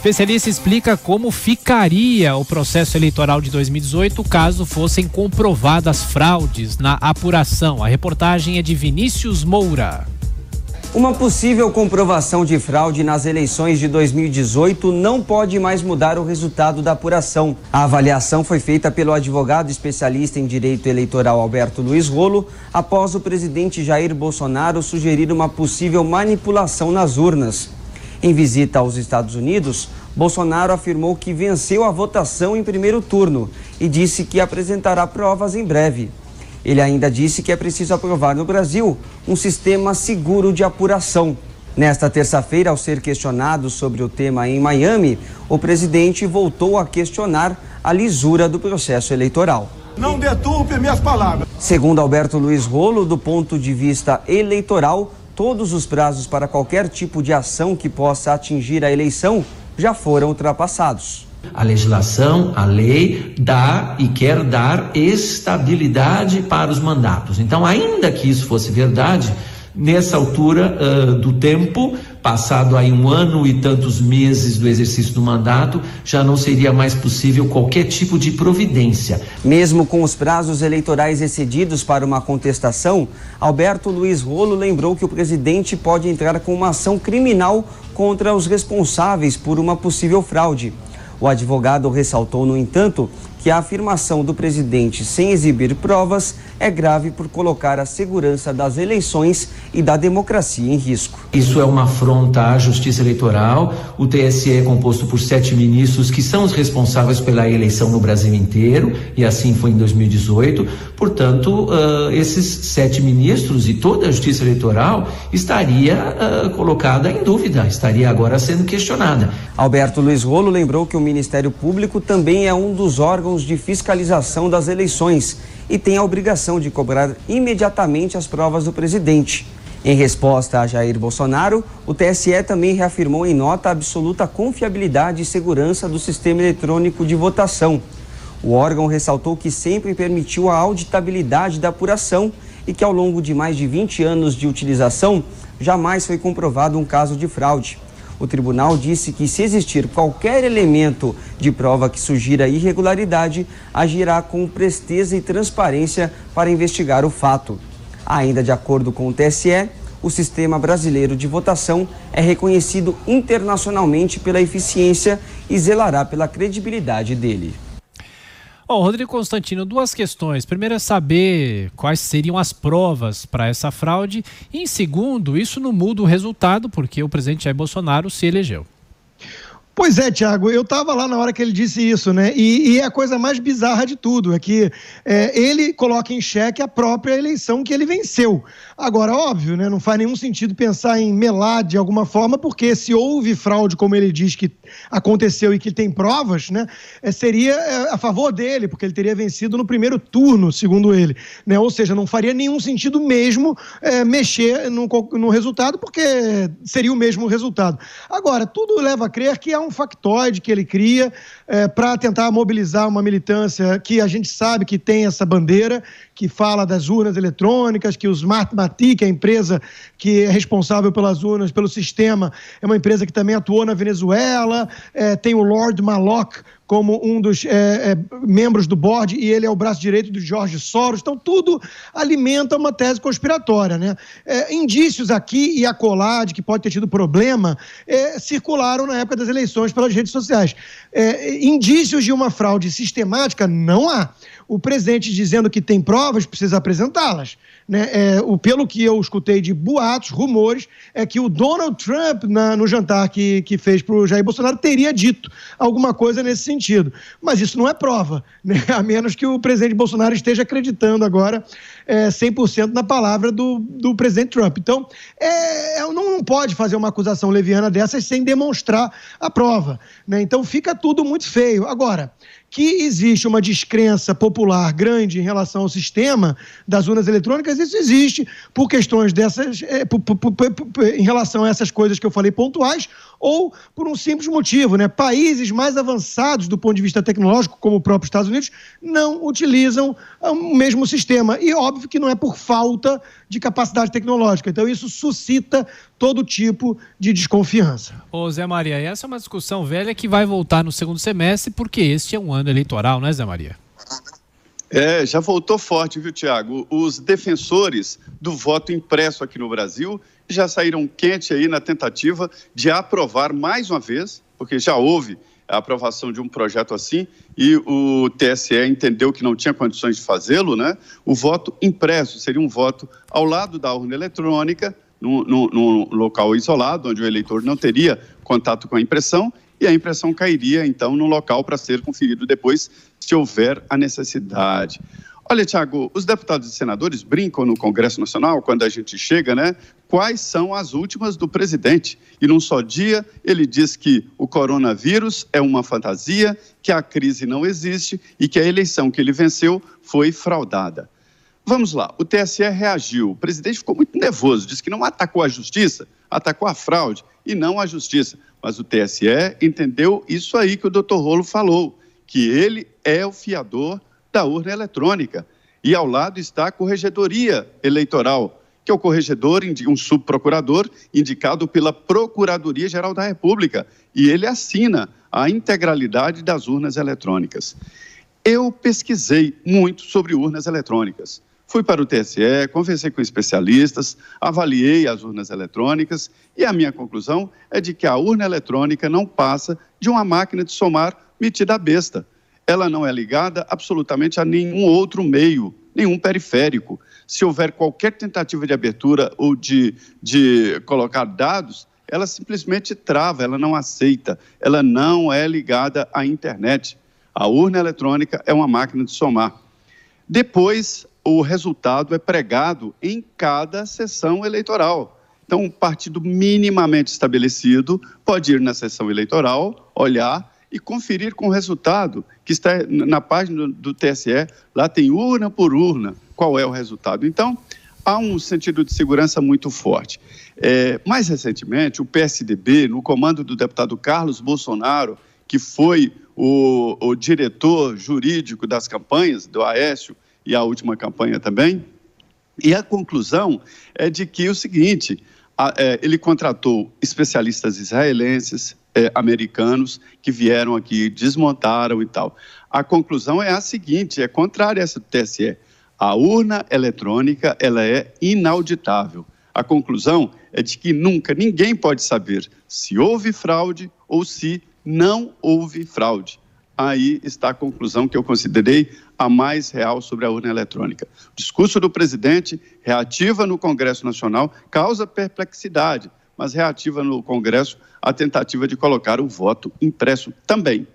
Especialista explica como ficaria o processo eleitoral de 2018 caso fossem comprovadas fraudes na apuração. A reportagem é de Vinícius Moura. Uma possível comprovação de fraude nas eleições de 2018 não pode mais mudar o resultado da apuração. A avaliação foi feita pelo advogado especialista em direito eleitoral Alberto Luiz Rolo, após o presidente Jair Bolsonaro sugerir uma possível manipulação nas urnas. Em visita aos Estados Unidos, Bolsonaro afirmou que venceu a votação em primeiro turno e disse que apresentará provas em breve. Ele ainda disse que é preciso aprovar no Brasil um sistema seguro de apuração. Nesta terça-feira, ao ser questionado sobre o tema em Miami, o presidente voltou a questionar a lisura do processo eleitoral. Não deturpe minhas palavras. Segundo Alberto Luiz Rolo, do ponto de vista eleitoral, todos os prazos para qualquer tipo de ação que possa atingir a eleição já foram ultrapassados. A legislação, a lei, dá e quer dar estabilidade para os mandatos. Então, ainda que isso fosse verdade, nessa altura do tempo, passado aí 1 ano e tantos meses do exercício do mandato, já não seria mais possível qualquer tipo de providência. Mesmo com os prazos eleitorais excedidos para uma contestação, Alberto Luiz Rolo lembrou que o presidente pode entrar com uma ação criminal contra os responsáveis por uma possível fraude. O advogado ressaltou, no entanto, que a afirmação do presidente sem exibir provas é grave por colocar a segurança das eleições e da democracia em risco. Isso é uma afronta à justiça eleitoral. O TSE é composto por 7 ministros que são os responsáveis pela eleição no Brasil inteiro, e assim foi em 2018. Portanto, esses 7 ministros e toda a justiça eleitoral estaria colocada em dúvida, estaria agora sendo questionada. Alberto Luiz Rolo lembrou que o Ministério Público também é um dos órgãos de fiscalização das eleições e tem a obrigação de cobrar imediatamente as provas do presidente. Em resposta a Jair Bolsonaro, o TSE também reafirmou em nota a absoluta confiabilidade e segurança do sistema eletrônico de votação. O órgão ressaltou que sempre permitiu a auditabilidade da apuração e que ao longo de mais de 20 anos de utilização, jamais foi comprovado um caso de fraude. O tribunal disse que, se existir qualquer elemento de prova que sugira irregularidade, agirá com presteza e transparência para investigar o fato. Ainda de acordo com o TSE, o sistema brasileiro de votação é reconhecido internacionalmente pela eficiência e zelará pela credibilidade dele. Rodrigo Constantino, 2 questões. Primeiro é saber quais seriam as provas para essa fraude. E em segundo, isso não muda o resultado, porque o presidente Jair Bolsonaro se elegeu. Pois é, Thiago, eu estava lá na hora que ele disse isso, né? E a coisa mais bizarra de tudo é que ele coloca em xeque a própria eleição que ele venceu. Agora, óbvio, né? Não faz nenhum sentido pensar em melar de alguma forma, porque se houve fraude, como ele diz que aconteceu e que tem provas, né? Seria a favor dele, porque ele teria vencido no primeiro turno, segundo ele, né? Ou seja, não faria nenhum sentido mesmo mexer no resultado, porque seria o mesmo resultado. Agora, tudo leva a crer que é um factoide que ele cria para tentar mobilizar uma militância que a gente sabe que tem essa bandeira, que fala das urnas eletrônicas, que o Smartmatic, a empresa que é responsável pelas urnas, pelo sistema, é uma empresa que também atuou na Venezuela, tem o Lord Malloch como um dos membros do board, e ele é o braço direito do George Soros. Então, tudo alimenta uma tese conspiratória, né? Indícios aqui e acolá de que pode ter tido problema circularam na época das eleições pelas redes sociais. Indícios de uma fraude sistemática não há. O presidente dizendo que tem provas, precisa apresentá-las, né? Pelo que eu escutei de boatos, rumores, é que o Donald Trump, no jantar que fez para o Jair Bolsonaro, teria dito alguma coisa nesse sentido. Mas isso não é prova, né? A menos que o presidente Bolsonaro esteja acreditando agora 100% na palavra do presidente Trump. Então, não pode fazer uma acusação leviana dessas sem demonstrar a prova, né? Então, fica tudo muito feio. Agora, que existe uma descrença popular grande em relação ao sistema das urnas eletrônicas, isso existe por questões dessas, em relação a essas coisas que eu falei pontuais, ou por um simples motivo, né? Países mais avançados do ponto de vista tecnológico, como o próprio Estados Unidos, não utilizam o mesmo sistema. E óbvio que não é por falta de capacidade tecnológica. Então isso suscita todo tipo de desconfiança. Ô Zé Maria, essa é uma discussão velha que vai voltar no segundo semestre, porque este é um ano eleitoral, né, Zé Maria? Já voltou forte, viu, Tiago? Os defensores do voto impresso aqui no Brasil já saíram quente aí na tentativa de aprovar mais uma vez, porque já houve a aprovação de um projeto assim e o TSE entendeu que não tinha condições de fazê-lo, né? O voto impresso seria um voto ao lado da urna eletrônica, num local isolado, onde o eleitor não teria contato com a impressão, e a impressão cairia, então, no local para ser conferido depois, se houver a necessidade. Olha, Tiago, os deputados e senadores brincam no Congresso Nacional, quando a gente chega, né? Quais são as últimas do presidente? E num só dia, ele diz que o coronavírus é uma fantasia, que a crise não existe e que a eleição que ele venceu foi fraudada. Vamos lá, o TSE reagiu, o presidente ficou muito nervoso, disse que não atacou a justiça, atacou a fraude e não a justiça. Mas o TSE entendeu isso aí que o doutor Rolo falou, que ele é o fiador da urna eletrônica. E ao lado está a Corregedoria Eleitoral, que é o corregedor, um subprocurador indicado pela Procuradoria-Geral da República. E ele assina a integralidade das urnas eletrônicas. Eu pesquisei muito sobre urnas eletrônicas. Fui para o TSE, conversei com especialistas, avaliei as urnas eletrônicas e a minha conclusão é de que a urna eletrônica não passa de uma máquina de somar metida a besta. Ela não é ligada absolutamente a nenhum outro meio, nenhum periférico. Se houver qualquer tentativa de abertura ou de colocar dados, ela simplesmente trava, ela não aceita, ela não é ligada à internet. A urna eletrônica é uma máquina de somar. Depois, o resultado é pregado em cada sessão eleitoral. Então, um partido minimamente estabelecido pode ir na sessão eleitoral, olhar e conferir com o resultado, que está na página do TSE, lá tem urna por urna, qual é o resultado. Então, há um sentido de segurança muito forte. Mais recentemente, o PSDB, no comando do deputado Carlos Bolsonaro, que foi o diretor jurídico das campanhas, do Aécio, e a última campanha também, e a conclusão é de que o seguinte, ele contratou especialistas israelenses, americanos, que vieram aqui, desmontaram e tal. A conclusão é a seguinte, é contrária a essa do TSE. A urna eletrônica, ela é inauditável. A conclusão é de que nunca ninguém pode saber se houve fraude ou se não houve fraude. Aí está a conclusão que eu considerei a mais real sobre a urna eletrônica. O discurso do presidente reativa no Congresso Nacional, causa perplexidade, mas reativa no Congresso a tentativa de colocar o voto impresso também.